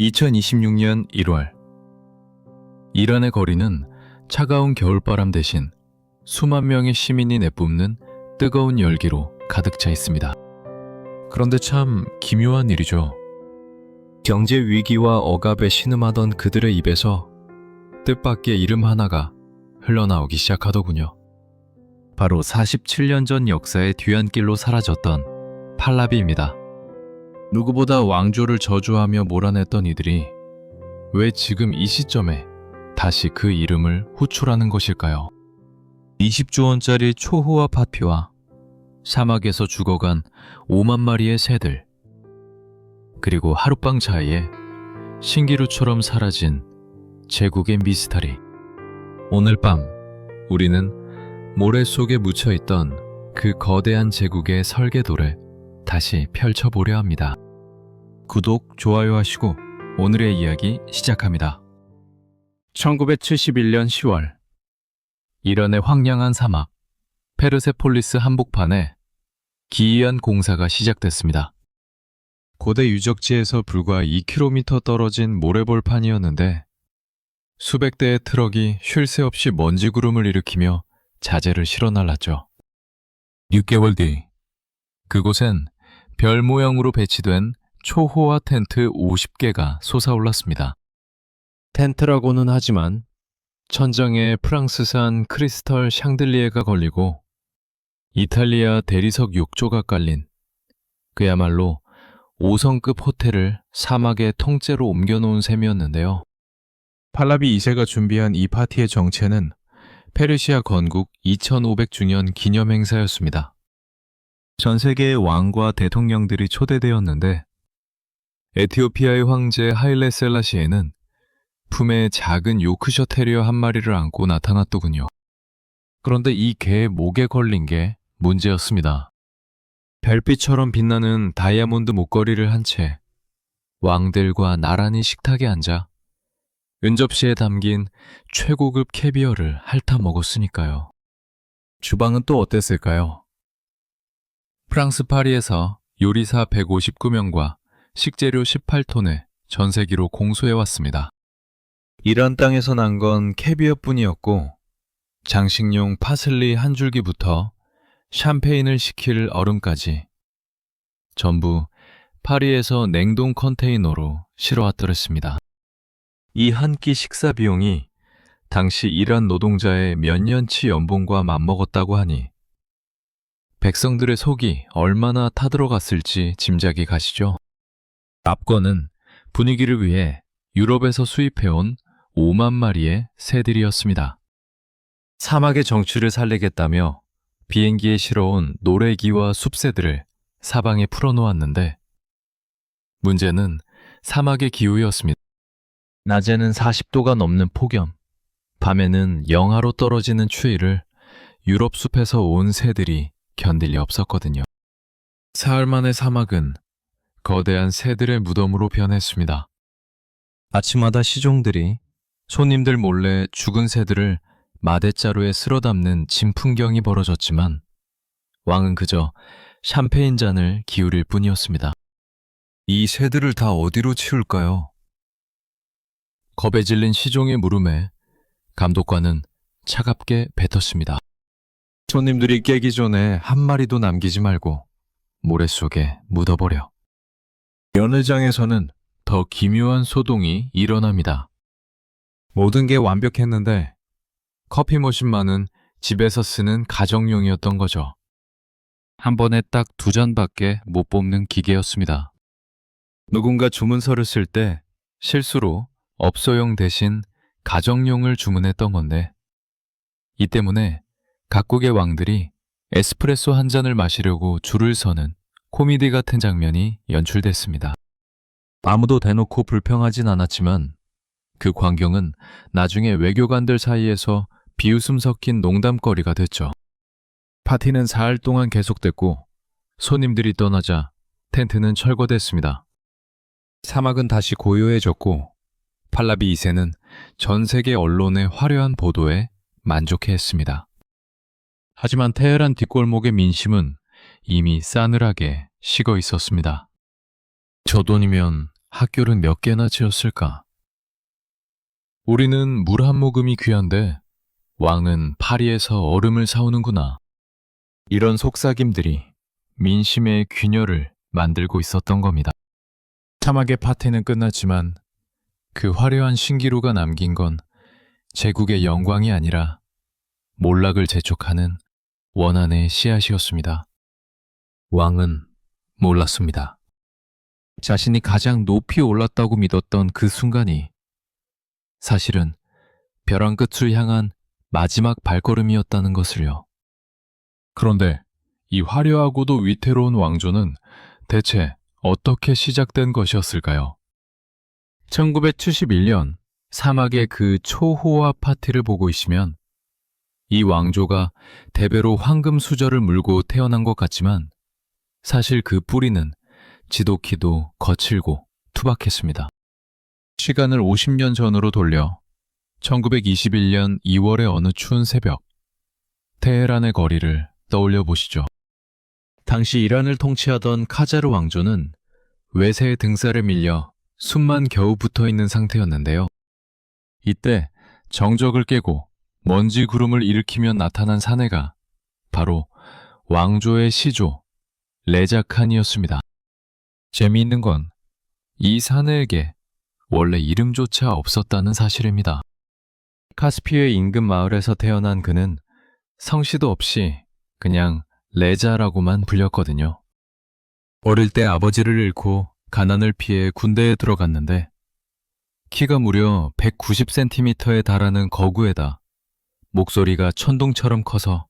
2026년 1월 이란의 거리는 차가운 겨울바람 대신 수만 명의 시민이 내뿜는 뜨거운 열기로 가득 차 있습니다. 그런데 참 기묘한 일이죠. 경제 위기와 억압에 신음하던 그들의 입에서 뜻밖의 이름 하나가 흘러나오기 시작하더군요. 바로 47년 전 역사의 뒤안길로 사라졌던 팔라비입니다. 누구보다 왕조를 저주하며 몰아냈던 이들이 왜 지금 이 시점에 다시 그 이름을 호출하는 것일까요? 20조 원짜리 초호화 파피와 사막에서 죽어간 5만 마리의 새들, 그리고 하룻밤 사이에 신기루처럼 사라진 제국의 미스터리. 오늘 밤 우리는 모래 속에 묻혀있던 그 거대한 제국의 설계도를 다시 펼쳐보려 합니다. 구독, 좋아요 하시고 오늘의 이야기 시작합니다. 1971년 10월 이란의 황량한 사막 페르세폴리스 한복판에 기이한 공사가 시작됐습니다. 고대 유적지에서 불과 2km 떨어진 모래볼판이었는데 수백 대의 트럭이 쉴 새 없이 먼지 구름을 일으키며 자재를 실어 날랐죠. 6개월 뒤 그곳엔 별 모양으로 배치된 초호화 텐트 50개가 솟아올랐습니다. 텐트라고는 하지만 천장에 프랑스산 크리스털 샹들리에가 걸리고 이탈리아 대리석 욕조가 깔린 그야말로 5성급 호텔을 사막에 통째로 옮겨놓은 셈이었는데요. 팔라비 2세가 준비한 이 파티의 정체는 페르시아 건국 2500주년 기념 행사였습니다. 전 세계의 왕과 대통령들이 초대되었는데 에티오피아의 황제 하일레 셀라시에는 품에 작은 요크셔 테리어 한 마리를 안고 나타났더군요. 그런데 이 개의 목에 걸린 게 문제였습니다. 별빛처럼 빛나는 다이아몬드 목걸이를 한 채 왕들과 나란히 식탁에 앉아 은접시에 담긴 최고급 캐비어를 핥아 먹었으니까요. 주방은 또 어땠을까요? 프랑스 파리에서 요리사 159명과 식재료 18톤에 전세기로 공수해왔습니다. 이란 땅에서 난 건 캐비어뿐이었고 장식용 파슬리 한 줄기부터 샴페인을 식힐 얼음까지 전부 파리에서 냉동 컨테이너로 실어왔더랬습니다. 이 한 끼 식사 비용이 당시 이란 노동자의 몇 년치 연봉과 맞먹었다고 하니 백성들의 속이 얼마나 타들어갔을지 짐작이 가시죠? 앞권은 분위기를 위해 유럽에서 수입해온 5만 마리의 새들이었습니다. 사막의 정취를 살리겠다며 비행기에 실어온 노래기와 숲새들을 사방에 풀어놓았는데 문제는 사막의 기후였습니다. 낮에는 40도가 넘는 폭염, 밤에는 영하로 떨어지는 추위를 유럽 숲에서 온 새들이 견딜 리 없었거든요. 사흘 만에 사막은 거대한 새들의 무덤으로 변했습니다. 아침마다 시종들이 손님들 몰래 죽은 새들을 마대자루에 쓸어 담는 진풍경이 벌어졌지만 왕은 그저 샴페인 잔을 기울일 뿐이었습니다. 이 새들을 다 어디로 치울까요? 겁에 질린 시종의 물음에 감독관은 차갑게 뱉었습니다. 손님들이 깨기 전에 한 마리도 남기지 말고 모래 속에 묻어버려. 연회장에서는 더 기묘한 소동이 일어납니다. 모든 게 완벽했는데 커피 머신만은 집에서 쓰는 가정용이었던 거죠. 한 번에 딱 2잔밖에 못 뽑는 기계였습니다. 누군가 주문서를 쓸 때 실수로 업소용 대신 가정용을 주문했던 건데 이 때문에 각국의 왕들이 에스프레소 한 잔을 마시려고 줄을 서는 코미디 같은 장면이 연출됐습니다. 아무도 대놓고 불평하진 않았지만 그 광경은 나중에 외교관들 사이에서 비웃음 섞인 농담거리가 됐죠. 파티는 사흘 동안 계속됐고 손님들이 떠나자 텐트는 철거됐습니다. 사막은 다시 고요해졌고 팔라비 2세는 전 세계 언론의 화려한 보도에 만족해했습니다. 하지만 테헤란 뒷골목의 민심은 이미 싸늘하게 식어 있었습니다. 저 돈이면 학교를 몇 개나 지었을까? 우리는 물 한 모금이 귀한데 왕은 파리에서 얼음을 사오는구나. 이런 속삭임들이 민심의 균열을 만들고 있었던 겁니다. 사막의 파티는 끝났지만 그 화려한 신기루가 남긴 건 제국의 영광이 아니라 몰락을 재촉하는 원한의 씨앗이었습니다. 왕은 몰랐습니다. 자신이 가장 높이 올랐다고 믿었던 그 순간이 사실은 벼랑 끝을 향한 마지막 발걸음이었다는 것을요. 그런데 이 화려하고도 위태로운 왕조는 대체 어떻게 시작된 것이었을까요? 1971년 사막의 그 초호화 파티를 보고 있으면 이 왕조가 대대로 황금 수저를 물고 태어난 것 같지만 사실 그 뿌리는 지독히도 거칠고 투박했습니다. 시간을 50년 전으로 돌려 1921년 2월의 어느 추운 새벽, 테헤란의 거리를 떠올려 보시죠. 당시 이란을 통치하던 카자르 왕조는 외세의 등살에 밀려 숨만 겨우 붙어 있는 상태였는데요. 이때 정적을 깨고 먼지 구름을 일으키며 나타난 사내가 바로 왕조의 시조 레자칸이었습니다. 재미있는 건 이 사내에게 원래 이름조차 없었다는 사실입니다. 카스피의 인근 마을에서 태어난 그는 성씨도 없이 그냥 레자라고만 불렸거든요. 어릴 때 아버지를 잃고 가난을 피해 군대에 들어갔는데 키가 무려 190cm에 달하는 거구에다 목소리가 천둥처럼 커서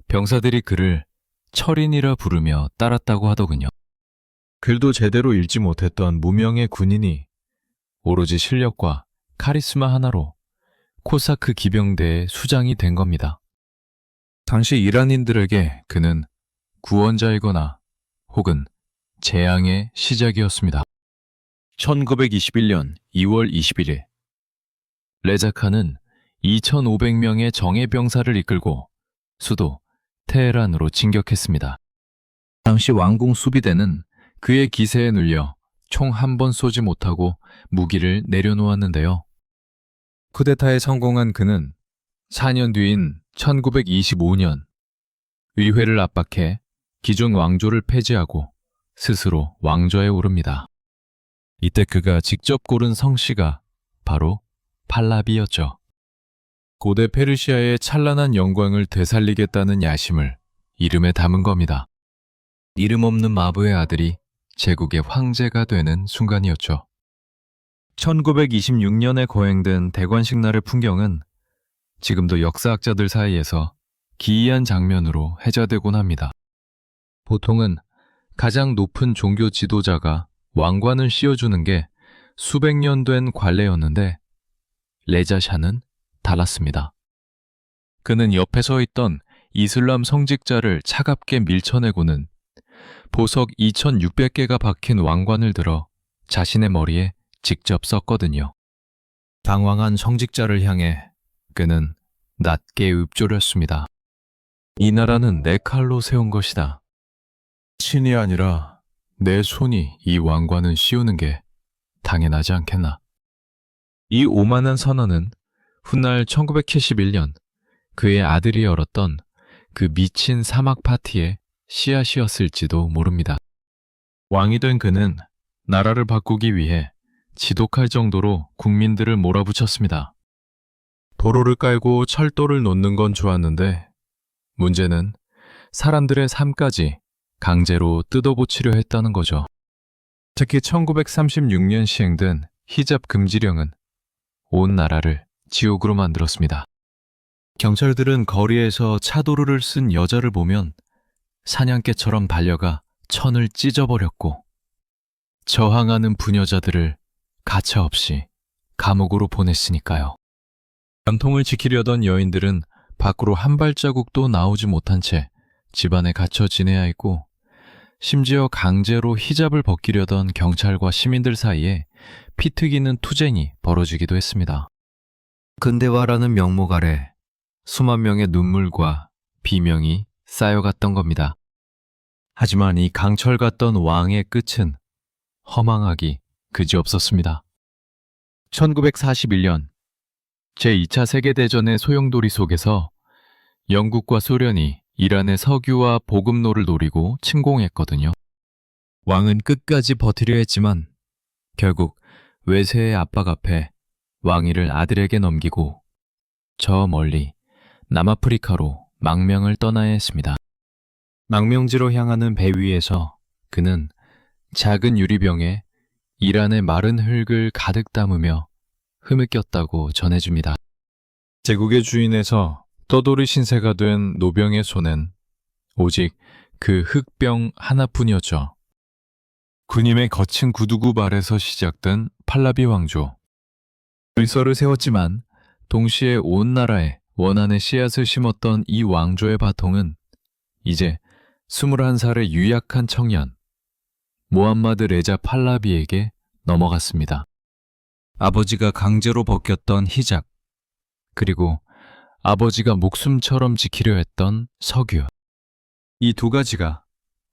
병사들이 그를 철인이라 부르며 따랐다고 하더군요. 글도 제대로 읽지 못했던 무명의 군인이 오로지 실력과 카리스마 하나로 코사크 기병대의 수장이 된 겁니다. 당시 이란인들에게 그는 구원자이거나 혹은 재앙의 시작이었습니다. 1921년 2월 21일 레자칸은 2,500명의 정예병사를 이끌고 수도 테헤란으로 진격했습니다. 당시 왕궁 수비대는 그의 기세에 눌려 총 한 번 쏘지 못하고 무기를 내려놓았는데요. 쿠데타에 성공한 그는 4년 뒤인 1925년 의회를 압박해 기존 왕조를 폐지하고 스스로 왕좌에 오릅니다. 이때 그가 직접 고른 성씨가 바로 팔라비였죠. 고대 페르시아의 찬란한 영광을 되살리겠다는 야심을 이름에 담은 겁니다. 이름 없는 마부의 아들이 제국의 황제가 되는 순간이었죠. 1926년에 거행된 대관식 날의 풍경은 지금도 역사학자들 사이에서 기이한 장면으로 해자되곤 합니다. 보통은 가장 높은 종교 지도자가 왕관을 씌워주는 게 수백 년 된 관례였는데 레자샤는 달랐습니다. 그는 옆에 서 있던 이슬람 성직자를 차갑게 밀쳐내고는 보석 2,600개가 박힌 왕관을 들어 자신의 머리에 직접 썼거든요. 당황한 성직자를 향해 그는 낮게 읊조렸습니다. 이 나라는 내 칼로 세운 것이다. 신이 아니라 내 손이 이 왕관을 씌우는 게 당연하지 않겠나. 이 오만한 선언은 훗날 1971년 그의 아들이 열었던 그 미친 사막 파티의 씨앗이었을지도 모릅니다. 왕이 된 그는 나라를 바꾸기 위해 지독할 정도로 국민들을 몰아붙였습니다. 도로를 깔고 철도를 놓는 건 좋았는데 문제는 사람들의 삶까지 강제로 뜯어고치려 했다는 거죠. 특히 1936년 시행된 히잡 금지령은 온 나라를 지옥으로 만들었습니다. 경찰들은 거리에서 차도르를 쓴 여자를 보면 사냥개처럼 달려가 천을 찢어버렸고 저항하는 부녀자들을 가차없이 감옥으로 보냈으니까요. 전통을 지키려던 여인들은 밖으로 한 발자국도 나오지 못한 채 집안에 갇혀 지내야 했고 심지어 강제로 히잡을 벗기려던 경찰과 시민들 사이에 피튀기는 투쟁이 벌어지기도 했습니다. 근대화라는 명목 아래 수만 명의 눈물과 비명이 쌓여갔던 겁니다. 하지만 이 강철 같던 왕의 끝은 허망하기 그지없었습니다. 1941년 제2차 세계대전의 소용돌이 속에서 영국과 소련이 이란의 석유와 보급로를 노리고 침공했거든요. 왕은 끝까지 버티려 했지만 결국 외세의 압박 앞에 왕위를 아들에게 넘기고 저 멀리 남아프리카로 망명을 떠나야 했습니다. 망명지로 향하는 배 위에서 그는 작은 유리병에 이란의 마른 흙을 가득 담으며 흐뭇겼다고 전해줍니다. 제국의 주인에서 떠돌이 신세가 된 노병의 손엔 오직 그 흙병 하나뿐이었죠. 군임의 거친 구두굽 아래서 시작된 팔라비 왕조. 질서를 세웠지만 동시에 온 나라에 원한의 씨앗을 심었던 이 왕조의 바통은 이제 21살의 유약한 청년 모함마드 레자 팔라비에게 넘어갔습니다. 아버지가 강제로 벗겼던 히잡, 그리고 아버지가 목숨처럼 지키려 했던 석유. 이 두 가지가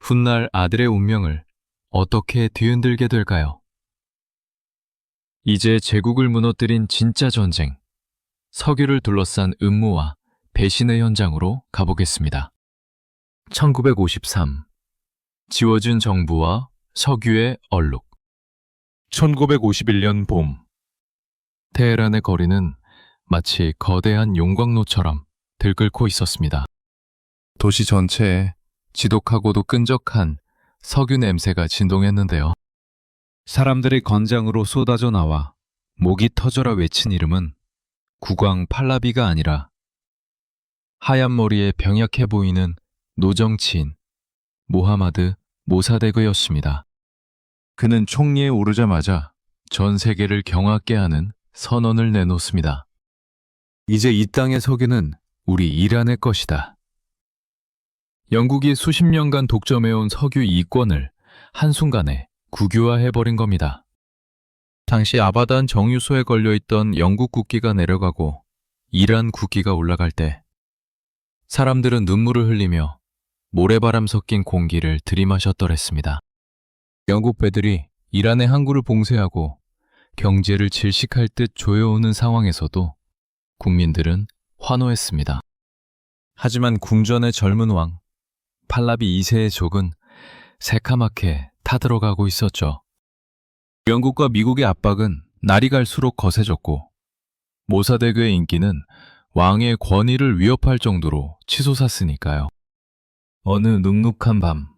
훗날 아들의 운명을 어떻게 뒤흔들게 될까요? 이제 제국을 무너뜨린 진짜 전쟁, 석유를 둘러싼 음모와 배신의 현장으로 가보겠습니다. 1953. 지워진 정부와 석유의 얼룩. 1951년 봄. 테헤란의 거리는 마치 거대한 용광로처럼 들끓고 있었습니다. 도시 전체에 지독하고도 끈적한 석유 냄새가 진동했는데요. 사람들이 건장으로 쏟아져 나와 목이 터져라 외친 이름은 국왕 팔라비가 아니라 하얀 머리에 병약해 보이는 노정치인 모하마드 모사데그였습니다. 그는 총리에 오르자마자 전 세계를 경악게 하는 선언을 내놓습니다. 이제 이 땅의 석유는 우리 이란의 것이다. 영국이 수십 년간 독점해온 석유 이권을 한순간에 국유화해버린 겁니다. 당시 아바단 정유소에 걸려있던 영국 국기가 내려가고 이란 국기가 올라갈 때 사람들은 눈물을 흘리며 모래바람 섞인 공기를 들이마셨더랬습니다. 영국 배들이 이란의 항구를 봉쇄하고 경제를 질식할 듯 조여오는 상황에서도 국민들은 환호했습니다. 하지만 궁전의 젊은 왕 팔라비 2세의 족은 새카맣게 타들어가고 있었죠. 영국과 미국의 압박은 날이 갈수록 거세졌고 모사데그의 인기는 왕의 권위를 위협할 정도로 치솟았으니까요. 어느 눅눅한 밤,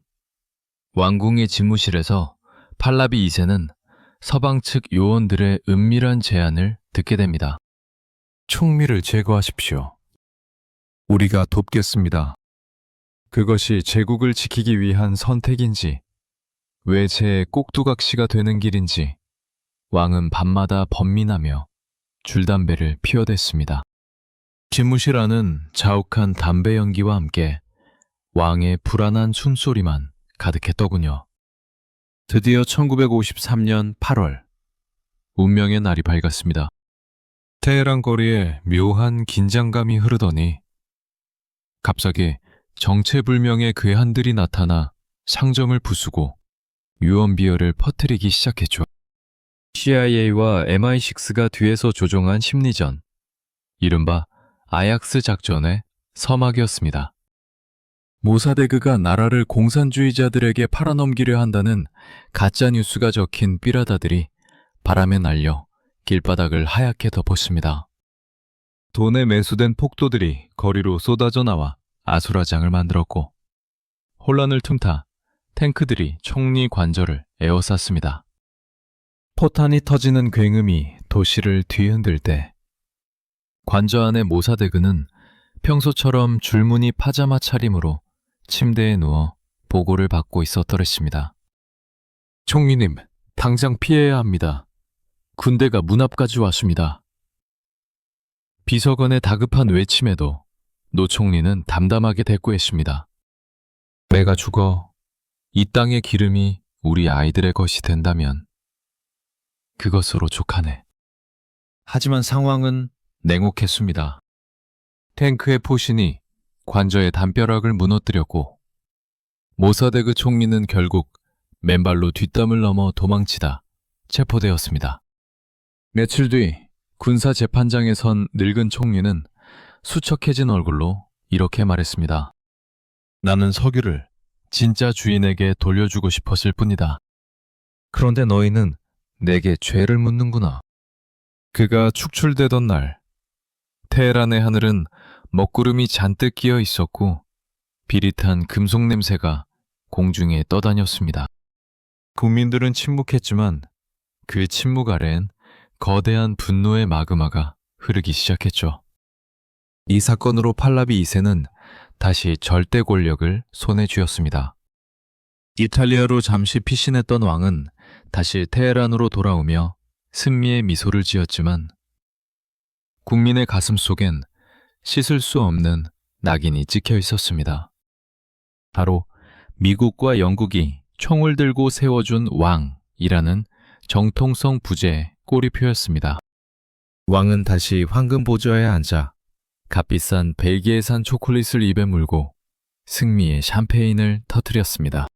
왕궁의 집무실에서 팔라비 2세는 서방 측 요원들의 은밀한 제안을 듣게 됩니다. 총리를 제거하십시오. 우리가 돕겠습니다. 그것이 제국을 지키기 위한 선택인지 외세의 꼭두각시가 되는 길인지 왕은 밤마다 번민하며 줄담배를 피워댔습니다. 집무실 안은 자욱한 담배 연기와 함께 왕의 불안한 숨소리만 가득했더군요. 드디어 1953년 8월, 운명의 날이 밝았습니다. 테헤란 거리에 묘한 긴장감이 흐르더니 갑자기 정체불명의 괴한들이 나타나 상점을 부수고 유언비어를 퍼뜨리기 시작했죠. CIA와 MI6가 뒤에서 조종한 심리전, 이른바 아약스 작전의 서막이었습니다. 모사데그가 나라를 공산주의자들에게 팔아넘기려 한다는 가짜뉴스가 적힌 삐라다들이 바람에 날려 길바닥을 하얗게 덮었습니다. 돈에 매수된 폭도들이 거리로 쏟아져 나와 아수라장을 만들었고 혼란을 틈타 탱크들이 총리 관저를 에워쌌습니다. 포탄이 터지는 굉음이 도시를 뒤흔들 때 관저 안의 모사데그는 평소처럼 줄무늬 파자마 차림으로 침대에 누워 보고를 받고 있었더랬습니다. 총리님, 당장 피해야 합니다. 군대가 문 앞까지 왔습니다. 비서관의 다급한 외침에도 노 총리는 담담하게 대꾸했습니다. 내가 죽어 이 땅의 기름이 우리 아이들의 것이 된다면 그것으로 족하네. 하지만 상황은 냉혹했습니다. 탱크의 포신이 관저의 담벼락을 무너뜨렸고 모사데그 총리는 결국 맨발로 뒷담을 넘어 도망치다 체포되었습니다. 며칠 뒤 군사재판장에 선 늙은 총리는 수척해진 얼굴로 이렇게 말했습니다. 나는 석유를 진짜 주인에게 돌려주고 싶었을 뿐이다. 그런데 너희는 내게 죄를 묻는구나. 그가 축출되던 날, 테헤란의 하늘은 먹구름이 잔뜩 끼어 있었고 비릿한 금속 냄새가 공중에 떠다녔습니다. 국민들은 침묵했지만 그 침묵 아래엔 거대한 분노의 마그마가 흐르기 시작했죠. 이 사건으로 팔라비 2세는 다시 절대 권력을 손에 쥐었습니다. 이탈리아로 잠시 피신했던 왕은 다시 테헤란으로 돌아오며 승리의 미소를 지었지만 국민의 가슴 속엔 씻을 수 없는 낙인이 찍혀 있었습니다. 바로 미국과 영국이 총을 들고 세워준 왕이라는 정통성 부재의 꼬리표였습니다. 왕은 다시 황금 보좌에 앉아 값비싼 벨기에산 초콜릿을 입에 물고 승리의 샴페인을 터뜨렸습니다.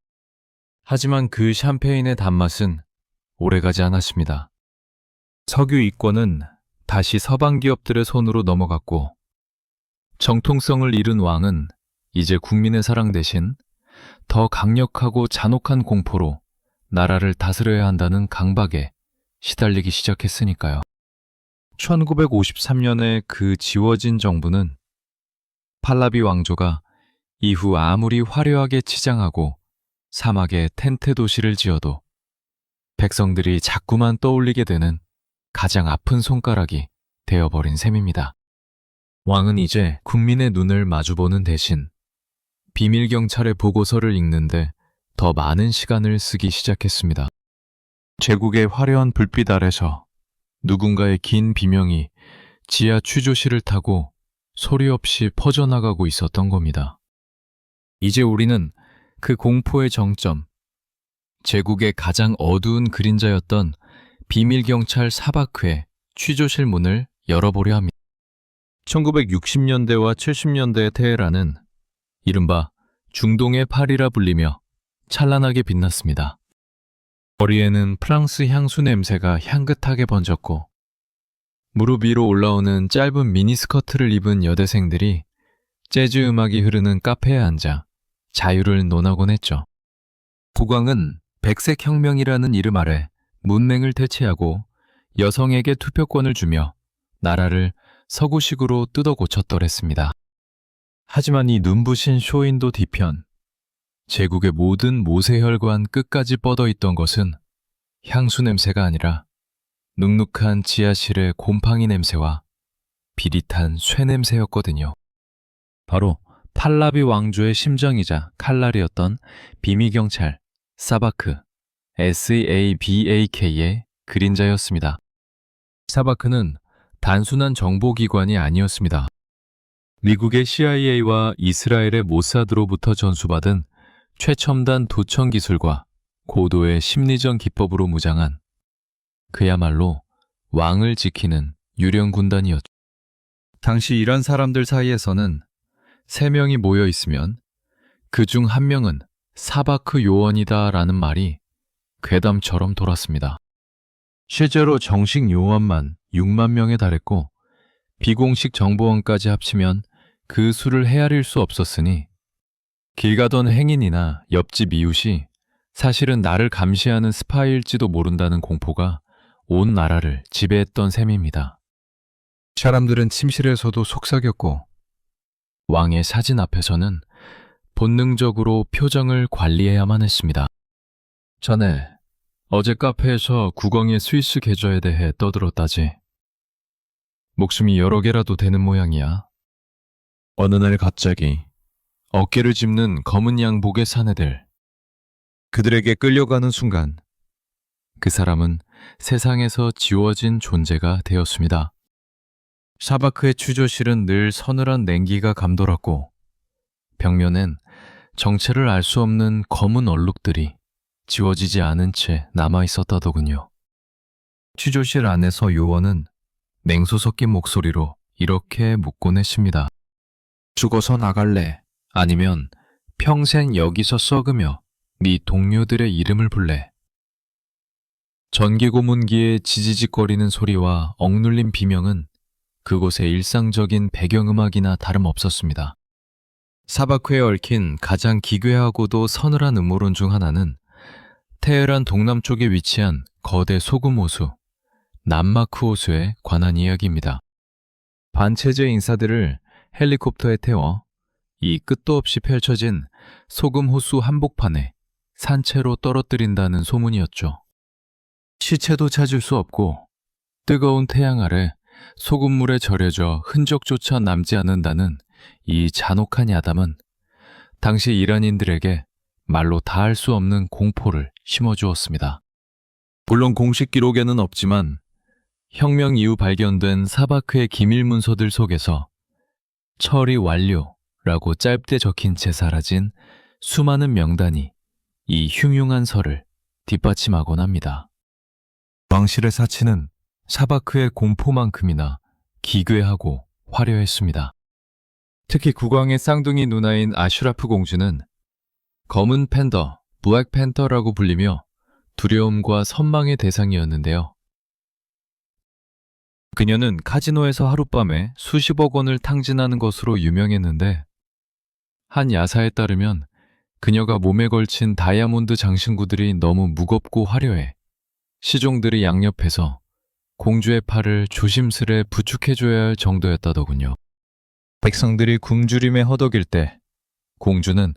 하지만 그 샴페인의 단맛은 오래가지 않았습니다. 석유 이권은 다시 서방 기업들의 손으로 넘어갔고 정통성을 잃은 왕은 이제 국민의 사랑 대신 더 강력하고 잔혹한 공포로 나라를 다스려야 한다는 강박에 시달리기 시작했으니까요. 1953년에 그 지워진 정부는 팔라비 왕조가 이후 아무리 화려하게 치장하고 사막에 텐트 도시를 지어도 백성들이 자꾸만 떠올리게 되는 가장 아픈 손가락이 되어버린 셈입니다. 왕은 이제 국민의 눈을 마주보는 대신 비밀경찰의 보고서를 읽는데 더 많은 시간을 쓰기 시작했습니다. 제국의 화려한 불빛 아래서 누군가의 긴 비명이 지하 취조실을 타고 소리 없이 퍼져나가고 있었던 겁니다. 이제 우리는 그 공포의 정점, 제국의 가장 어두운 그림자였던 비밀경찰 사바크의 취조실 문을 열어보려 합니다. 1960년대와 70년대의 테헤란은 이른바 중동의 파리라 불리며 찬란하게 빛났습니다. 거리에는 프랑스 향수 냄새가 향긋하게 번졌고 무릎 위로 올라오는 짧은 미니스커트를 입은 여대생들이 재즈 음악이 흐르는 카페에 앉아 자유를 논하곤 했죠. 국왕은 백색혁명이라는 이름 아래 문맹을 대체하고 여성에게 투표권을 주며 나라를 서구식으로 뜯어 고쳤더랬습니다. 하지만 이 눈부신 쇼윈도 뒤편, 제국의 모든 모세혈관 끝까지 뻗어있던 것은 향수 냄새가 아니라 눅눅한 지하실의 곰팡이 냄새와 비릿한 쇠 냄새였거든요. 바로 팔라비 왕조의 심정이자 칼날이었던 비밀경찰 사바크, SABAK의 그림자였습니다. 사바크는 단순한 정보기관이 아니었습니다. 미국의 CIA와 이스라엘의 모사드로부터 전수받은 최첨단 도청 기술과 고도의 심리전 기법으로 무장한 그야말로 왕을 지키는 유령 군단이었죠. 당시 이란 사람들 사이에서는 3명이 모여 있으면 그중 1명은 사바크 요원이다라는 말이 괴담처럼 돌았습니다. 실제로 정식 요원만 6만 명에 달했고 비공식 정보원까지 합치면 그 수를 헤아릴 수 없었으니 길 가던 행인이나 옆집 이웃이 사실은 나를 감시하는 스파이일지도 모른다는 공포가 온 나라를 지배했던 셈입니다. 사람들은 침실에서도 속삭였고 왕의 사진 앞에서는 본능적으로 표정을 관리해야만 했습니다. 자네, 어제 카페에서 국왕의 스위스 계좌에 대해 떠들었다지. 목숨이 여러 개라도 되는 모양이야. 어느 날 갑자기 어깨를 짚는 검은 양복의 사내들. 그들에게 끌려가는 순간 그 사람은 세상에서 지워진 존재가 되었습니다. 사바크의 취조실은 늘 서늘한 냉기가 감돌았고 벽면엔 정체를 알 수 없는 검은 얼룩들이 지워지지 않은 채 남아있었다더군요. 취조실 안에서 요원은 냉소 섞인 목소리로 이렇게 묻곤 했습니다. 죽어서 나갈래? 아니면 평생 여기서 썩으며 네 동료들의 이름을 불래? 전기 고문기의 지지직거리는 소리와 억눌린 비명은 그곳의 일상적인 배경음악이나 다름없었습니다. 사바크에 얽힌 가장 기괴하고도 서늘한 음모론 중 하나는 테헤란 동남쪽에 위치한 거대 소금 호수, 남마크 호수에 관한 이야기입니다. 반체제 인사들을 헬리콥터에 태워 이 끝도 없이 펼쳐진 소금 호수 한복판에 산채로 떨어뜨린다는 소문이었죠. 시체도 찾을 수 없고 뜨거운 태양 아래 소금물에 절여져 흔적조차 남지 않는다는 이 잔혹한 야담은 당시 이란인들에게 말로 다할 수 없는 공포를 심어주었습니다. 물론 공식 기록에는 없지만 혁명 이후 발견된 사바크의 기밀 문서들 속에서 처리 완료라고 짧게 적힌 채 사라진 수많은 명단이 이 흉흉한 설을 뒷받침하곤 합니다. 왕실의 사치는 사바크의 공포만큼이나 기괴하고 화려했습니다. 특히 국왕의 쌍둥이 누나인 아슈라프 공주는 검은 팬더, 블랙 팬더라고 불리며 두려움과 선망의 대상이었는데요. 그녀는 카지노에서 하룻밤에 수십억 원을 탕진하는 것으로 유명했는데 한 야사에 따르면 그녀가 몸에 걸친 다이아몬드 장신구들이 너무 무겁고 화려해 시종들이 양옆에서 공주의 팔을 조심스레 부축해줘야 할 정도였다더군요. 백성들이 굶주림에 허덕일 때 공주는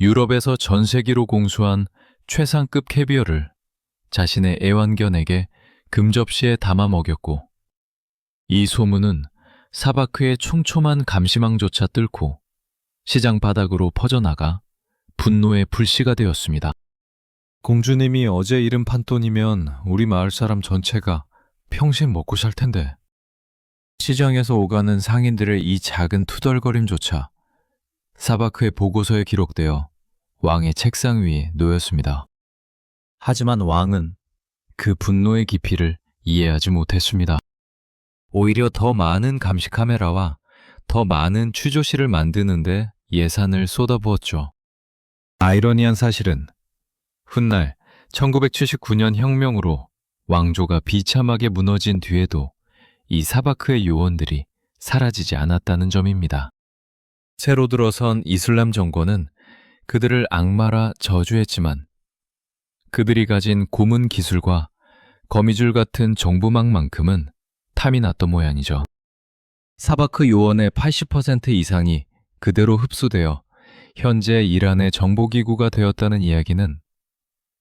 유럽에서 전세기로 공수한 최상급 캐비어를 자신의 애완견에게 금접시에 담아 먹였고 이 소문은 사바크의 촘촘한 감시망조차 뚫고 시장 바닥으로 퍼져나가 분노의 불씨가 되었습니다. 공주님이 어제 잃은 판돈이면 우리 마을 사람 전체가 평생 먹고 살 텐데. 시장에서 오가는 상인들의 이 작은 투덜거림조차 사바크의 보고서에 기록되어 왕의 책상 위에 놓였습니다. 하지만 왕은 그 분노의 깊이를 이해하지 못했습니다. 오히려 더 많은 감시 카메라와 더 많은 추조실을 만드는데 예산을 쏟아부었죠. 아이러니한 사실은 훗날 1979년 혁명으로 왕조가 비참하게 무너진 뒤에도 이 사바크의 요원들이 사라지지 않았다는 점입니다. 새로 들어선 이슬람 정권은 그들을 악마라 저주했지만 그들이 가진 고문 기술과 거미줄 같은 정보망만큼은 탐이 났던 모양이죠. 사바크 요원의 80% 이상이 그대로 흡수되어 현재 이란의 정보기구가 되었다는 이야기는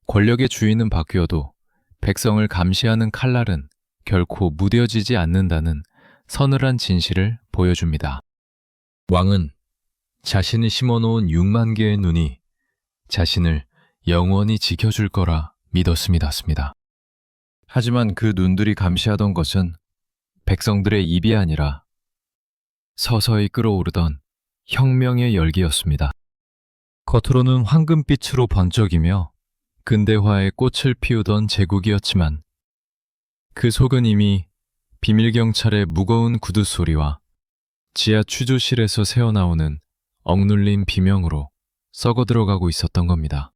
권력의 주인은 바뀌어도 백성을 감시하는 칼날은 결코 무뎌지지 않는다는 서늘한 진실을 보여줍니다. 왕은 자신이 심어놓은 6만 개의 눈이 자신을 영원히 지켜줄 거라 믿었습니다. 하지만 그 눈들이 감시하던 것은 백성들의 입이 아니라 서서히 끓어오르던 혁명의 열기였습니다. 겉으로는 황금빛으로 번쩍이며 근대화의 꽃을 피우던 제국이었지만 그 속은 이미 비밀경찰의 무거운 구두 소리와 지하 추조실에서 새어나오는 억눌린 비명으로 썩어 들어가고 있었던 겁니다.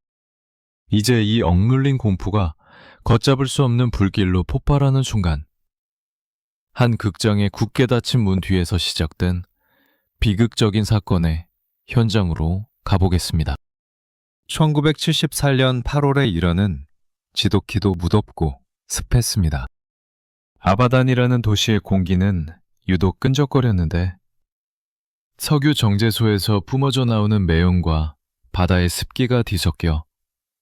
이제 이 억눌린 공포가 걷잡을 수 없는 불길로 폭발하는 순간 한 극장의 굳게 닫힌 문 뒤에서 시작된 비극적인 사건의 현장으로 가보겠습니다. 1978년 8월의 이란은 지독히도 무덥고 습했습니다. 아바단이라는 도시의 공기는 유독 끈적거렸는데 석유 정제소에서 뿜어져 나오는 매연과 바다의 습기가 뒤섞여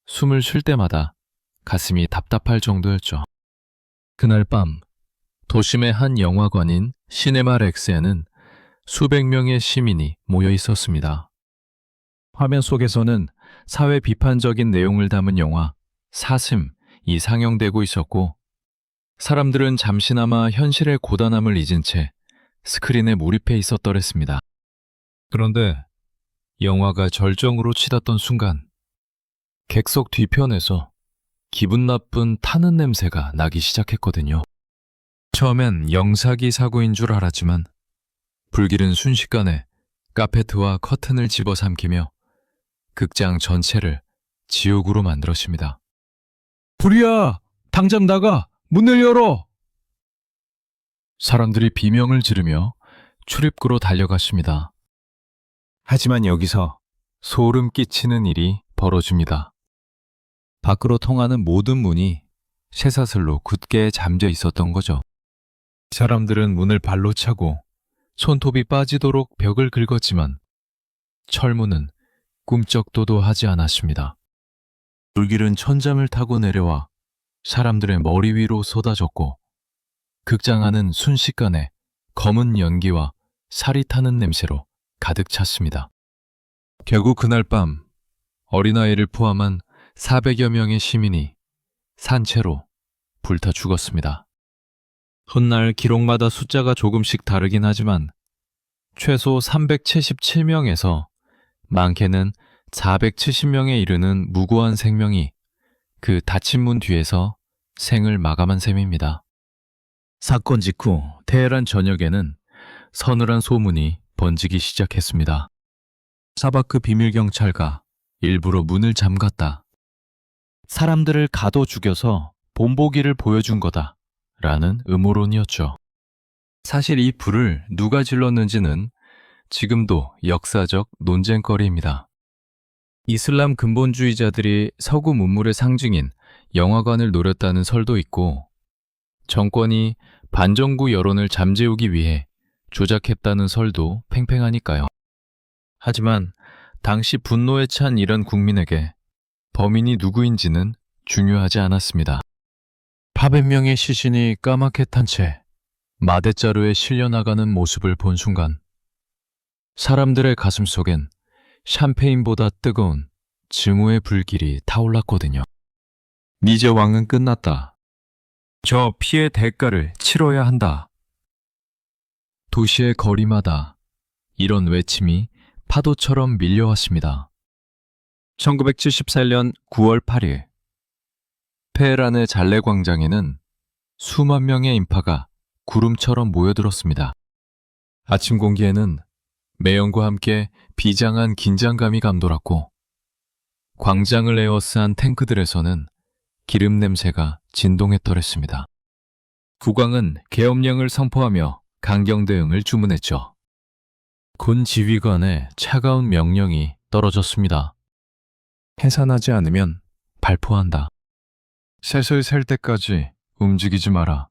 숨을 쉴 때마다 가슴이 답답할 정도였죠. 그날 밤 도심의 한 영화관인 시네마렉스에는 수백 명의 시민이 모여 있었습니다. 화면 속에서는 사회 비판적인 내용을 담은 영화 사슴이 상영되고 있었고 사람들은 잠시나마 현실의 고단함을 잊은 채 스크린에 몰입해 있었더랬습니다. 그런데 영화가 절정으로 치닫던 순간 객석 뒤편에서 기분 나쁜 타는 냄새가 나기 시작했거든요. 처음엔 영사기 사고인 줄 알았지만 불길은 순식간에 카페트와 커튼을 집어삼키며 극장 전체를 지옥으로 만들었습니다. 불이야! 당장 나가! 문을 열어! 사람들이 비명을 지르며 출입구로 달려갔습니다. 하지만 여기서 소름 끼치는 일이 벌어집니다. 밖으로 통하는 모든 문이 쇠사슬로 굳게 잠겨 있었던 거죠. 사람들은 문을 발로 차고 손톱이 빠지도록 벽을 긁었지만 철문은 꿈쩍도도 하지 않았습니다. 불길은 천장을 타고 내려와 사람들의 머리 위로 쏟아졌고 극장 안은 순식간에 검은 연기와 살이 타는 냄새로 가득 찼습니다. 결국 그날 밤 어린아이를 포함한 400여 명의 시민이 산채로 불타 죽었습니다. 훗날 기록마다 숫자가 조금씩 다르긴 하지만 최소 377명에서 많게는 470명에 이르는 무고한 생명이 그 닫힌 문 뒤에서 생을 마감한 셈입니다. 사건 직후 테헤란 전역에는 서늘한 소문이 번지기 시작했습니다. 사바크 비밀경찰가 일부러 문을 잠갔다. 사람들을 가둬 죽여서 본보기를 보여준 거다 라는 음모론이었죠. 사실 이 불을 누가 질렀는지는 지금도 역사적 논쟁거리입니다. 이슬람 근본주의자들이 서구 문물의 상징인 영화관을 노렸다는 설도 있고 정권이 반정부 여론을 잠재우기 위해 조작했다는 설도 팽팽하니까요. 하지만 당시 분노에 찬 이런 국민에게 범인이 누구인지는 중요하지 않았습니다. 800명의 시신이 까맣게 탄 채 마대자루에 실려나가는 모습을 본 순간 사람들의 가슴 속엔 샴페인보다 뜨거운 증오의 불길이 타올랐거든요. 이제 왕은 끝났다. 저 피의 대가를 치러야 한다. 도시의 거리마다 이런 외침이 파도처럼 밀려왔습니다. 1978년 9월 8일 테헤란의 잘레 광장에는 수만 명의 인파가 구름처럼 모여들었습니다. 아침 공기에는 매연과 함께 비장한 긴장감이 감돌았고 광장을 에워싼 탱크들에서는 기름 냄새가 진동했더랬습니다. 국왕은 계엄령을 선포하며 강경 대응을 주문했죠. 군 지휘관의 차가운 명령이 떨어졌습니다. 해산하지 않으면 발포한다. 셋을 셀 때까지 움직이지 마라.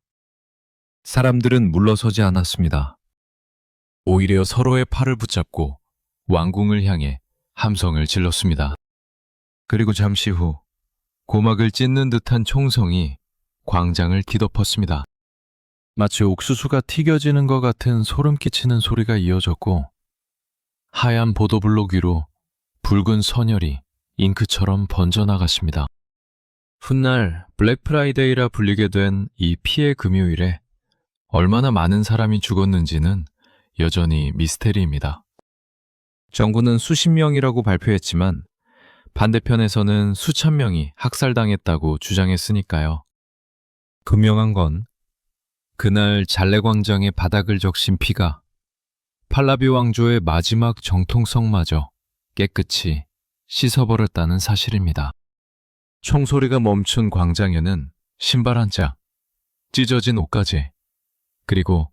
사람들은 물러서지 않았습니다. 오히려 서로의 팔을 붙잡고 왕궁을 향해 함성을 질렀습니다. 그리고 잠시 후 고막을 찢는 듯한 총성이 광장을 뒤덮었습니다. 마치 옥수수가 튀겨지는 것 같은 소름 끼치는 소리가 이어졌고 하얀 보도블록 위로 붉은 선혈이 잉크처럼 번져나갔습니다. 훗날 블랙 프라이데이라 불리게 된 이 피해 금요일에 얼마나 많은 사람이 죽었는지는 여전히 미스테리입니다. 정부는 수십 명이라고 발표했지만 반대편에서는 수천 명이 학살당했다고 주장했으니까요. 분명한 건 그날 잘레광장의 바닥을 적신 피가 팔라비 왕조의 마지막 정통성마저 깨끗이 씻어버렸다는 사실입니다. 총소리가 멈춘 광장에는 신발 한 짝, 찢어진 옷가지, 그리고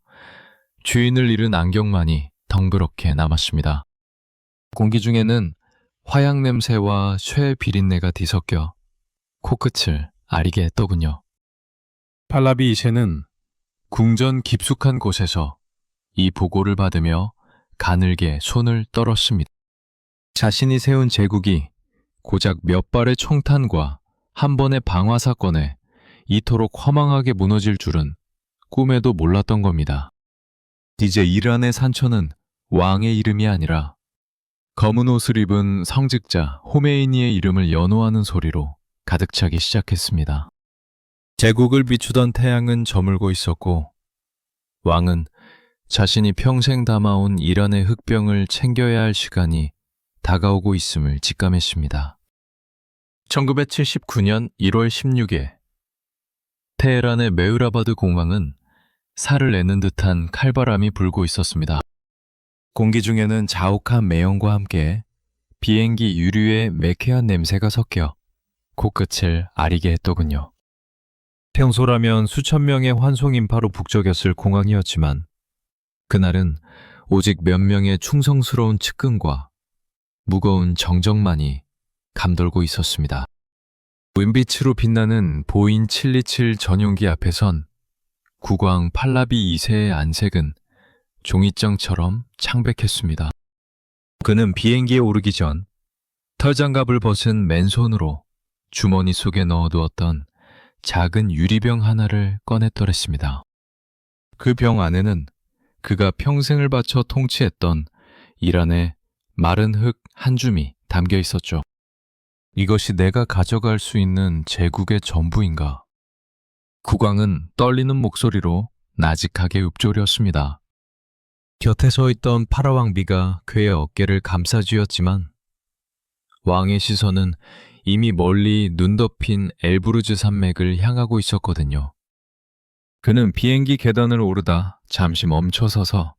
주인을 잃은 안경만이 덩그렇게 남았습니다. 공기 중에는 화약 냄새와 쇠 비린내가 뒤섞여 코끝을 아리게 했더군요. 팔라비 2세는 궁전 깊숙한 곳에서 이 보고를 받으며 가늘게 손을 떨었습니다. 자신이 세운 제국이 고작 몇 발의 총탄과 한 번의 방화 사건에 이토록 허망하게 무너질 줄은 꿈에도 몰랐던 겁니다. 이제 이란의 산초는 왕의 이름이 아니라 검은 옷을 입은 성직자 호메이니의 이름을 연호하는 소리로 가득 차기 시작했습니다. 제국을 비추던 태양은 저물고 있었고 왕은 자신이 평생 담아온 이란의 흑병을 챙겨야 할 시간이 다가오고 있음을 직감했습니다. 1979년 1월 16일 테헤란의 메흐라바드 공항은 살을 내는 듯한 칼바람이 불고 있었습니다. 공기 중에는 자욱한 매연과 함께 비행기 유류의 매캐한 냄새가 섞여 코끝을 아리게 했더군요. 평소라면 수천 명의 환송 인파로 북적였을 공항이었지만 그날은 오직 몇 명의 충성스러운 측근과 무거운 정적만이 감돌고 있었습니다. 윈빛으로 빛나는 보인 727 전용기 앞에선 국왕 팔라비 2세의 안색은 종이장처럼 창백했습니다. 그는 비행기에 오르기 전 털장갑을 벗은 맨손으로 주머니 속에 넣어두었던 작은 유리병 하나를 꺼냈더랬습니다. 그 병 안에는 그가 평생을 바쳐 통치했던 이란의 마른 흙 한 줌이 담겨 있었죠. 이것이 내가 가져갈 수 있는 제국의 전부인가? 국왕은 떨리는 목소리로 나직하게 읊조렸습니다. 곁에 서 있던 파라왕비가 그의 어깨를 감싸쥐었지만 왕의 시선은 이미 멀리 눈 덮인 엘브루즈 산맥을 향하고 있었거든요. 그는 비행기 계단을 오르다 잠시 멈춰서서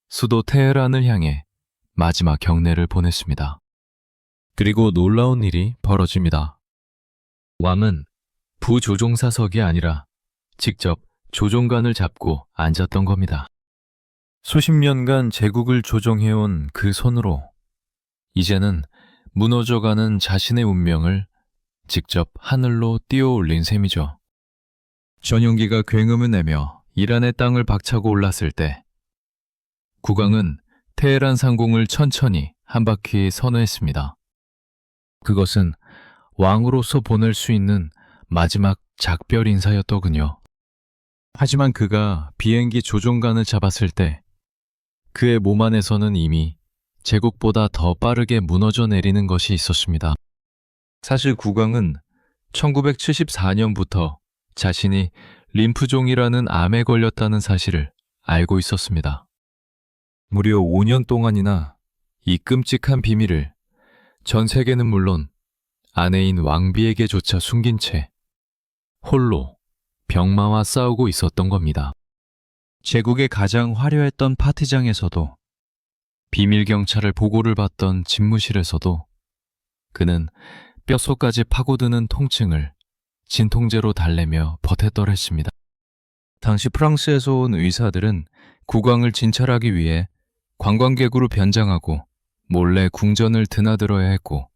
수도 테헤란을 향해 마지막 경례를 보냈습니다. 그리고 놀라운 일이 벌어집니다. 왕은 부조종사석이 아니라 직접 조종관을 잡고 앉았던 겁니다. 수십 년간 제국을 조종해온 그 손으로 이제는 무너져가는 자신의 운명을 직접 하늘로 띄워올린 셈이죠. 전용기가 굉음을 내며 이란의 땅을 박차고 올랐을 때 국왕은 테헤란 상공을 천천히 한 바퀴 선회했습니다. 그것은 왕으로서 보낼 수 있는 마지막 작별 인사였더군요. 하지만 그가 비행기 조종관을 잡았을 때 그의 몸 안에서는 이미 제국보다 더 빠르게 무너져 내리는 것이 있었습니다. 사실 국왕은 1974년부터 자신이 림프종이라는 암에 걸렸다는 사실을 알고 있었습니다. 무려 5년 동안이나 이 끔찍한 비밀을 전 세계는 물론 아내인 왕비에게조차 숨긴 채 홀로 병마와 싸우고 있었던 겁니다. 제국의 가장 화려했던 파티장에서도 비밀 경찰을 보고를 받던 집무실에서도 그는 뼛속까지 파고드는 통증을 진통제로 달래며 버텼더랬습니다. 당시 프랑스에서 온 의사들은 국왕을 진찰하기 위해 관광객으로 변장하고 몰래 궁전을 드나들어야 했고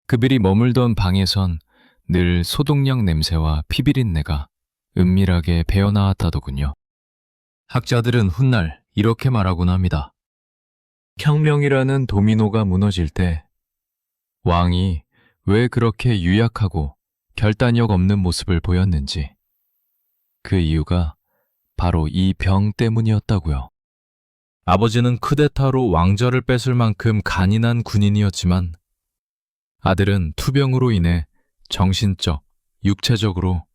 그들이 머물던 방에선 늘 소독약 냄새와 피비린내가 은밀하게 배어나왔다더군요. 학자들은 훗날 이렇게 말하곤 합니다. 혁명이라는 도미노가 무너질 때 왕이 왜 그렇게 유약하고 결단력 없는 모습을 보였는지 그 이유가 바로 이 병 때문이었다고요. 아버지는 쿠데타로 왕좌를 뺏을 만큼 간인한 군인이었지만 아들은 투병으로 인해 정신적, 육체적으로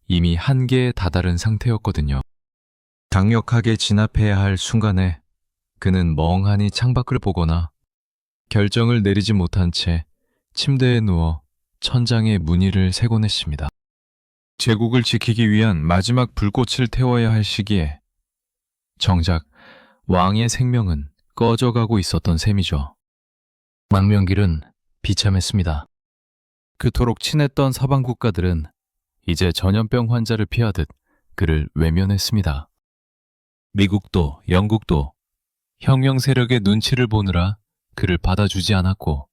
이미 한계에 다다른 상태였거든요. 강력하게 진압해야 할 순간에 그는 멍하니 창밖을 보거나 결정을 내리지 못한 채 침대에 누워 천장에 문의를 세곤 했습니다. 제국을 지키기 위한 마지막 불꽃을 태워야 할 시기에 정작 왕의 생명은 꺼져가고 있었던 셈이죠. 망명길은 비참했습니다. 그토록 친했던 서방 국가들은 이제 전염병 환자를 피하듯 그를 외면했습니다. 미국도 영국도 혁명 세력의 눈치를 보느라 그를 받아주지 않았고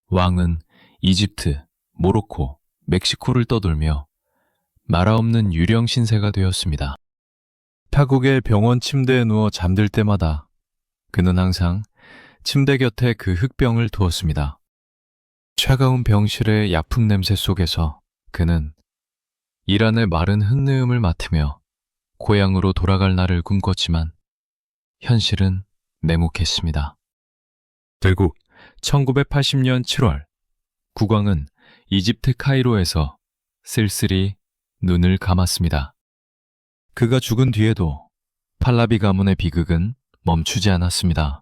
왕은 이집트, 모로코, 멕시코를 떠돌며 말아없는 유령 신세가 되었습니다. 타국의 병원 침대에 누워 잠들 때마다 그는 항상 침대 곁에 그 흑병을 두었습니다. 차가운 병실의 약품 냄새 속에서 그는 이란의 마른 흙내음을 맡으며 고향으로 돌아갈 날을 꿈꿨지만 현실은 냉혹했습니다. 결국 1980년 7월 국왕은 이집트 카이로에서 쓸쓸히 눈을 감았습니다. 그가 죽은 뒤에도 팔라비 가문의 비극은 멈추지 않았습니다.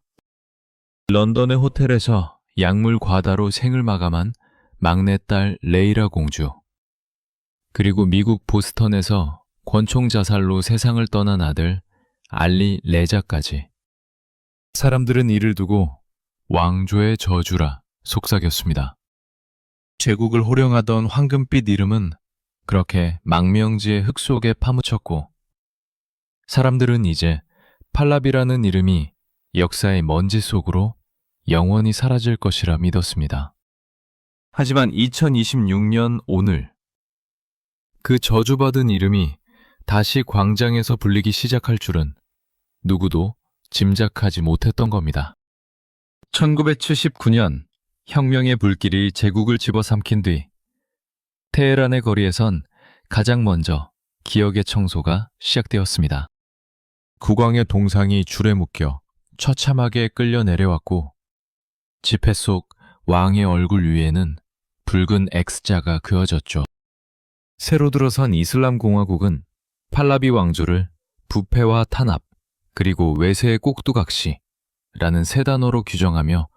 런던의 호텔에서 약물 과다로 생을 마감한 막내딸 레이라 공주, 그리고 미국 보스턴에서 권총 자살로 세상을 떠난 아들 알리 레자까지 사람들은 이를 두고 왕조의 저주라 속삭였습니다. 제국을 호령하던 황금빛 이름은 그렇게 망명지의 흙 속에 파묻혔고, 사람들은 이제 팔라비라는 이름이 역사의 먼지 속으로 영원히 사라질 것이라 믿었습니다. 하지만 2026년 오늘, 그 저주받은 이름이 다시 광장에서 불리기 시작할 줄은 누구도 짐작하지 못했던 겁니다. 1979년 혁명의 불길이 제국을 집어삼킨 뒤 테헤란의 거리에선 가장 먼저 기억의 청소가 시작되었습니다. 국왕의 동상이 줄에 묶여 처참하게 끌려 내려왔고, 지폐 속 왕의 얼굴 위에는 붉은 X자가 그어졌죠. 새로 들어선 이슬람 공화국은 팔라비 왕조를 부패와 탄압, 그리고 외세의 꼭두각시라는 세 단어로 규정하며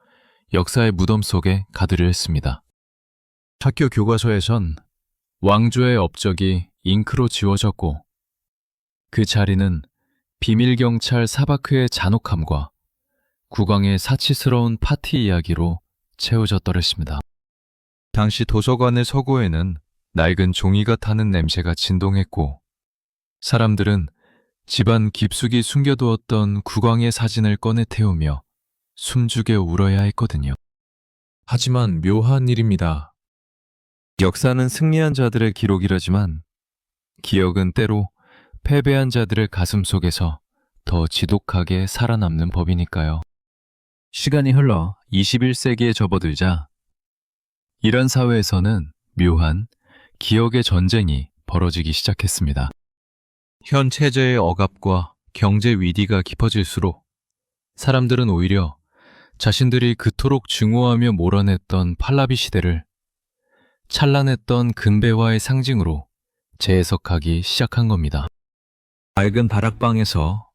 역사의 무덤 속에 가두려 했습니다. 학교 교과서에선 왕조의 업적이 잉크로 지워졌고, 그 자리는 비밀경찰 사바크의 잔혹함과 국왕의 사치스러운 파티 이야기로 채워졌더랬습니다. 당시 도서관의 서고에는 낡은 종이가 타는 냄새가 진동했고, 사람들은 집안 깊숙이 숨겨두었던 국왕의 사진을 꺼내 태우며 숨죽여 울어야 했거든요. 하지만 묘한 일입니다. 역사는 승리한 자들의 기록이라지만 기억은 때로 패배한 자들의 가슴 속에서 더 지독하게 살아남는 법이니까요. 시간이 흘러 21세기에 접어들자 이란 사회에서는 묘한 기억의 전쟁이 벌어지기 시작했습니다. 현 체제의 억압과 경제 위기가 깊어질수록 사람들은 오히려 자신들이 그토록 증오하며 몰아냈던 팔라비 시대를 찬란했던 근배화의 상징으로 재해석하기 시작한 겁니다. 낡은 다락방에서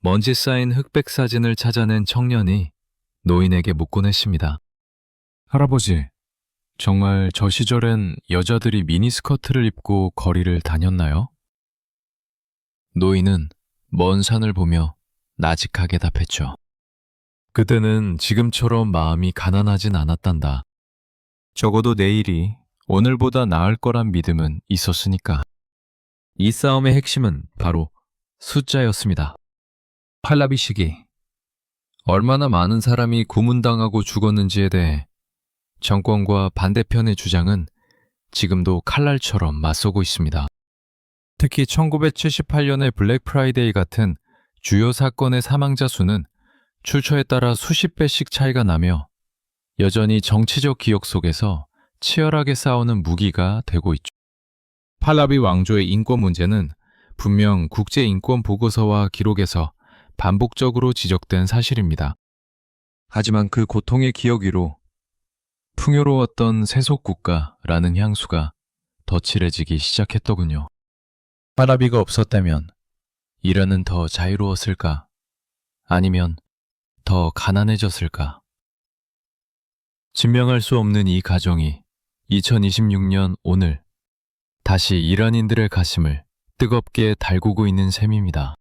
먼지 쌓인 흑백 사진을 찾아낸 청년이 노인에게 묻곤 했습니다. 할아버지, 정말 저 시절엔 여자들이 미니스커트를 입고 거리를 다녔나요? 노인은 먼 산을 보며 나직하게 답했죠. 그때는 지금처럼 마음이 가난하진 않았단다. 적어도 내일이 오늘보다 나을 거란 믿음은 있었으니까. 이 싸움의 핵심은 바로 숫자였습니다. 팔라비 시기. 얼마나 많은 사람이 고문당하고 죽었는지에 대해 정권과 반대편의 주장은 지금도 칼날처럼 맞서고 있습니다. 특히 1978년의 블랙 프라이데이 같은 주요 사건의 사망자 수는 출처에 따라 수십 배씩 차이가 나며 여전히 정치적 기억 속에서 치열하게 싸우는 무기가 되고 있죠. 팔라비 왕조의 인권 문제는 분명 국제인권보고서와 기록에서 반복적으로 지적된 사실입니다. 하지만 그 고통의 기억 위로 풍요로웠던 세속국가라는 향수가 덧칠해지기 시작했더군요. 팔라비가 없었다면 이란은 더 자유로웠을까? 아니면 더 가난해졌을까? 증명할 수 없는 이 가정이 2026년 오늘 다시 이란인들의 가슴을 뜨겁게 달구고 있는 셈입니다.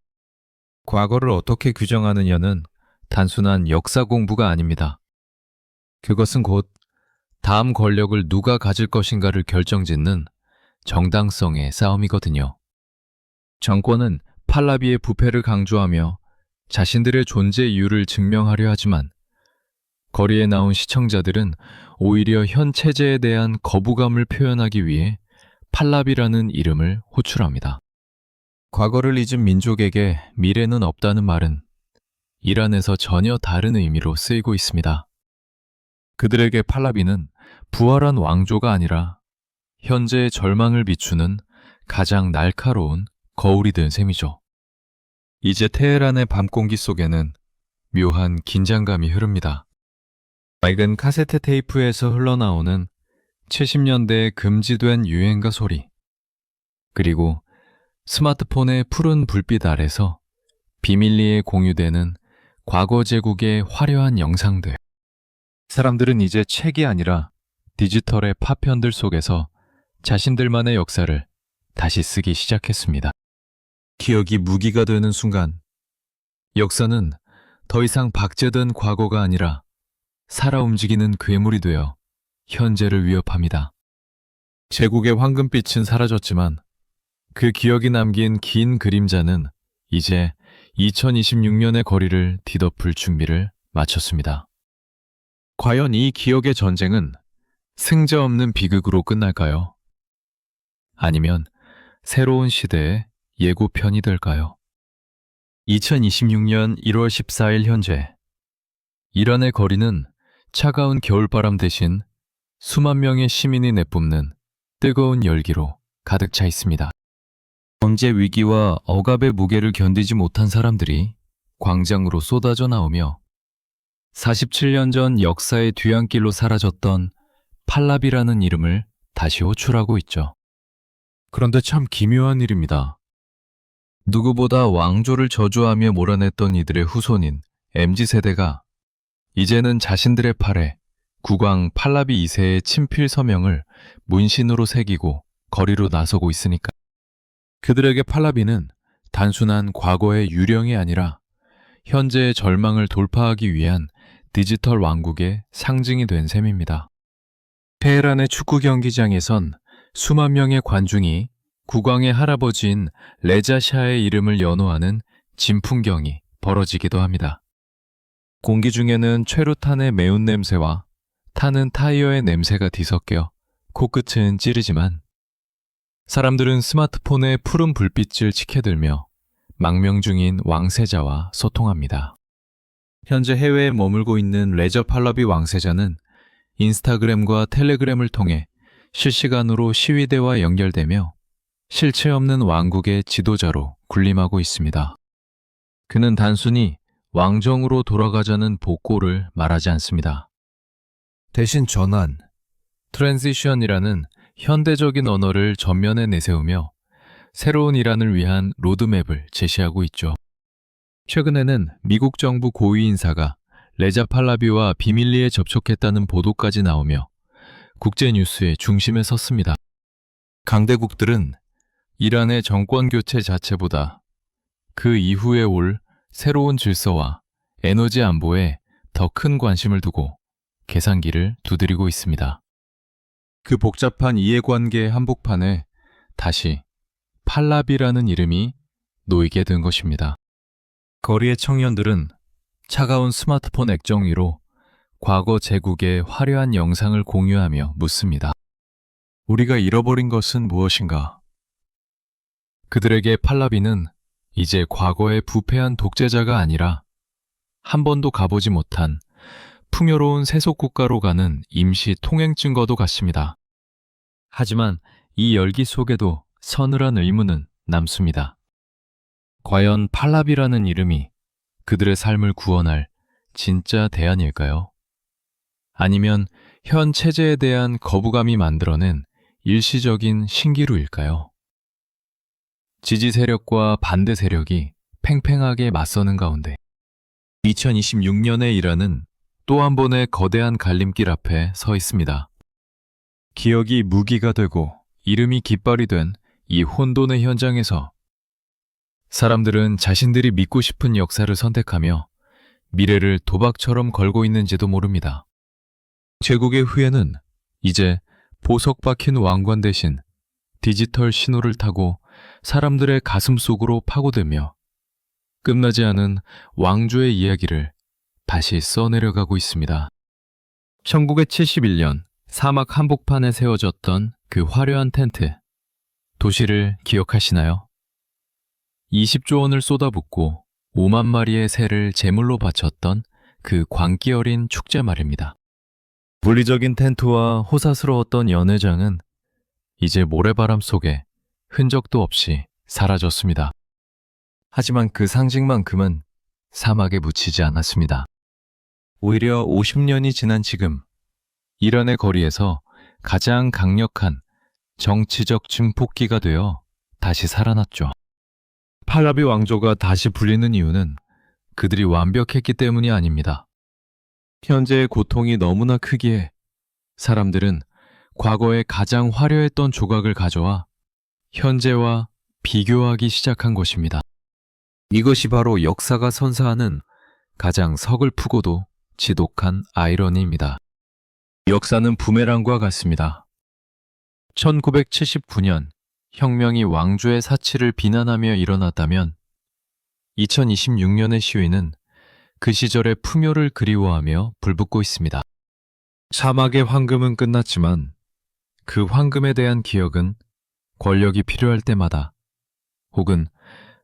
과거를 어떻게 규정하느냐는 단순한 역사 공부가 아닙니다. 그것은 곧 다음 권력을 누가 가질 것인가를 결정짓는 정당성의 싸움이거든요. 정권은 팔라비의 부패를 강조하며 자신들의 존재 이유를 증명하려 하지만 거리에 나온 시청자들은 오히려 현 체제에 대한 거부감을 표현하기 위해 팔라비라는 이름을 호출합니다. 과거를 잊은 민족에게 미래는 없다는 말은 이란에서 전혀 다른 의미로 쓰이고 있습니다. 그들에게 팔라비는 부활한 왕조가 아니라 현재의 절망을 비추는 가장 날카로운 거울이 된 셈이죠. 이제 테헤란의 밤 공기 속에는 묘한 긴장감이 흐릅니다. 낡은 카세트 테이프에서 흘러나오는 70년대에 금지된 유행가 소리, 그리고 스마트폰의 푸른 불빛 아래서 비밀리에 공유되는 과거 제국의 화려한 영상들. 사람들은 이제 책이 아니라 디지털의 파편들 속에서 자신들만의 역사를 다시 쓰기 시작했습니다. 기억이 무기가 되는 순간, 역사는 더 이상 박제된 과거가 아니라 살아 움직이는 괴물이 되어 현재를 위협합니다. 제국의 황금빛은 사라졌지만 그 기억이 남긴 긴 그림자는 이제 2026년의 거리를 뒤덮을 준비를 마쳤습니다. 과연 이 기억의 전쟁은 승자 없는 비극으로 끝날까요? 아니면 새로운 시대의 예고편이 될까요? 2026년 1월 14일 현재 이란의 거리는 차가운 겨울바람 대신 수만 명의 시민이 내뿜는 뜨거운 열기로 가득 차 있습니다. 경제 위기와 억압의 무게를 견디지 못한 사람들이 광장으로 쏟아져 나오며 47년 전 역사의 뒤안길로 사라졌던 팔라비라는 이름을 다시 호출하고 있죠. 그런데 참 기묘한 일입니다. 누구보다 왕조를 저주하며 몰아냈던 이들의 후손인 MZ세대가 이제는 자신들의 팔에 국왕 팔라비 2세의 친필 서명을 문신으로 새기고 거리로 나서고 있으니까 그들에게 팔라비는 단순한 과거의 유령이 아니라 현재의 절망을 돌파하기 위한 디지털 왕국의 상징이 된 셈입니다. 테헤란의 축구 경기장에선 수만 명의 관중이 국왕의 할아버지인 레자샤의 이름을 연호하는 진풍경이 벌어지기도 합니다. 공기 중에는 최루탄의 매운 냄새와 타는 타이어의 냄새가 뒤섞여 코끝은 찌르지만 사람들은 스마트폰의 푸른 불빛을 치켜들며 망명 중인 왕세자와 소통합니다. 현재 해외에 머물고 있는 레저 팔라비 왕세자는 인스타그램과 텔레그램을 통해 실시간으로 시위대와 연결되며 실체 없는 왕국의 지도자로 군림하고 있습니다. 그는 단순히 왕정으로 돌아가자는 복고를 말하지 않습니다. 대신 전환, 트랜지션이라는 현대적인 언어를 전면에 내세우며 새로운 이란을 위한 로드맵을 제시하고 있죠. 최근에는 미국 정부 고위 인사가 레자 팔라비와 비밀리에 접촉했다는 보도까지 나오며 국제 뉴스의 중심에 섰습니다. 강대국들은 이란의 정권 교체 자체보다 그 이후에 올 새로운 질서와 에너지 안보에 더 큰 관심을 두고 계산기를 두드리고 있습니다. 그 복잡한 이해관계의 한복판에 다시 팔라비라는 이름이 놓이게 된 것입니다. 거리의 청년들은 차가운 스마트폰 액정 위로 과거 제국의 화려한 영상을 공유하며 묻습니다. 우리가 잃어버린 것은 무엇인가? 그들에게 팔라비는 이제 과거의 부패한 독재자가 아니라 한 번도 가보지 못한 풍요로운 세속국가로 가는 임시 통행 증거도 같습니다. 하지만 이 열기 속에도 서늘한 의문은 남습니다. 과연 팔라비라는 이름이 그들의 삶을 구원할 진짜 대안일까요? 아니면 현 체제에 대한 거부감이 만들어낸 일시적인 신기루일까요? 지지 세력과 반대 세력이 팽팽하게 맞서는 가운데 2026년의 이란은 또 한 번의 거대한 갈림길 앞에 서 있습니다. 기억이 무기가 되고 이름이 깃발이 된 이 혼돈의 현장에서 사람들은 자신들이 믿고 싶은 역사를 선택하며 미래를 도박처럼 걸고 있는지도 모릅니다. 제국의 후예는 이제 보석 박힌 왕관 대신 디지털 신호를 타고 사람들의 가슴 속으로 파고들며 끝나지 않은 왕조의 이야기를 다시 써내려가고 있습니다. 1971년 사막 한복판에 세워졌던 그 화려한 텐트, 도시를 기억하시나요? 20조 원을 쏟아붓고 5만 마리의 새를 제물로 바쳤던 그 광기 어린 축제 말입니다. 물리적인 텐트와 호사스러웠던 연회장은 이제 모래바람 속에 흔적도 없이 사라졌습니다. 하지만 그 상징만큼은 사막에 묻히지 않았습니다. 오히려 50년이 지난 지금 이란의 거리에서 가장 강력한 정치적 증폭기가 되어 다시 살아났죠. 팔라비 왕조가 다시 불리는 이유는 그들이 완벽했기 때문이 아닙니다. 현재의 고통이 너무나 크기에 사람들은 과거에 가장 화려했던 조각을 가져와 현재와 비교하기 시작한 것입니다. 이것이 바로 역사가 선사하는 가장 서글프고도 지독한 아이러니입니다. 역사는 부메랑과 같습니다. 1979년 혁명이 왕조의 사치를 비난하며 일어났다면 2026년의 시위는 그 시절의 풍요를 그리워하며 불붙고 있습니다. 사막의 황금은 끝났지만 그 황금에 대한 기억은 권력이 필요할 때마다 혹은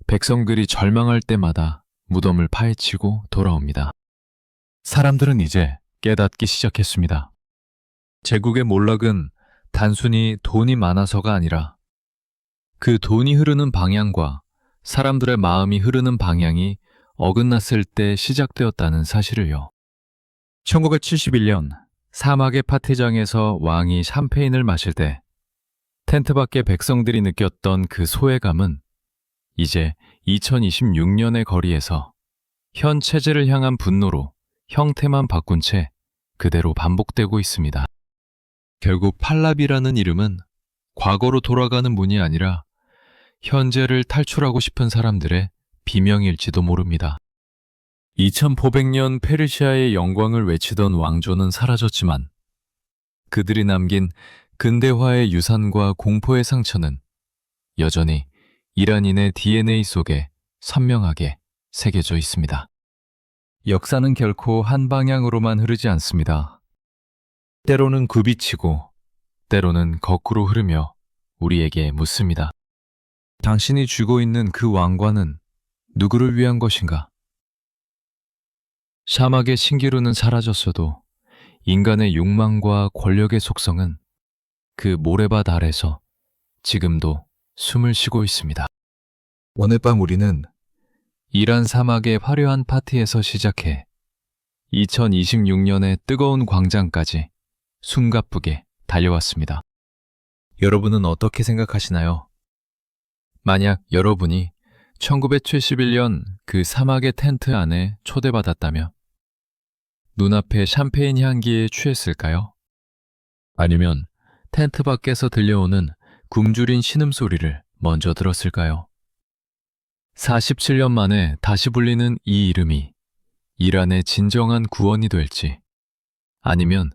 백성들이 절망할 때마다 무덤을 파헤치고 돌아옵니다. 사람들은 이제 깨닫기 시작했습니다. 제국의 몰락은 단순히 돈이 많아서가 아니라 그 돈이 흐르는 방향과 사람들의 마음이 흐르는 방향이 어긋났을 때 시작되었다는 사실을요. 1971년 사막의 파티장에서 왕이 샴페인을 마실 때 텐트 밖의 백성들이 느꼈던 그 소외감은 이제 2026년의 거리에서 현 체제를 향한 분노로 형태만 바꾼 채 그대로 반복되고 있습니다. 결국 팔라비라는 이름은 과거로 돌아가는 문이 아니라 현재를 탈출하고 싶은 사람들의 비명일지도 모릅니다. 2400년 페르시아의 영광을 외치던 왕조는 사라졌지만 그들이 남긴 근대화의 유산과 공포의 상처는 여전히 이란인의 DNA 속에 선명하게 새겨져 있습니다. 역사는 결코 한 방향으로만 흐르지 않습니다. 때로는 굽이치고 때로는 거꾸로 흐르며 우리에게 묻습니다. 당신이 쥐고 있는 그 왕관은 누구를 위한 것인가? 사막의 신기루는 사라졌어도 인간의 욕망과 권력의 속성은 그 모래밭 아래서 지금도 숨을 쉬고 있습니다. 오늘 밤 우리는 이란 사막의 화려한 파티에서 시작해 2026년의 뜨거운 광장까지 숨가쁘게 달려왔습니다. 여러분은 어떻게 생각하시나요? 만약 여러분이 1971년 그 사막의 텐트 안에 초대받았다면 눈앞에 샴페인 향기에 취했을까요? 아니면 텐트 밖에서 들려오는 굶주린 신음소리를 먼저 들었을까요? 47년 만에 다시 불리는 이 이름이 이란의 진정한 구원이 될지 아니면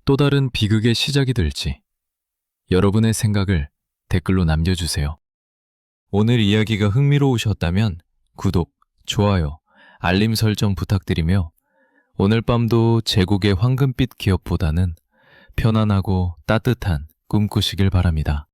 또 다른 비극의 시작이 될지 여러분의 생각을 댓글로 남겨주세요. 오늘 이야기가 흥미로우셨다면 구독, 좋아요, 알림 설정 부탁드리며 오늘 밤도 제국의 황금빛 기업보다는 편안하고 따뜻한 꿈 꾸시길 바랍니다.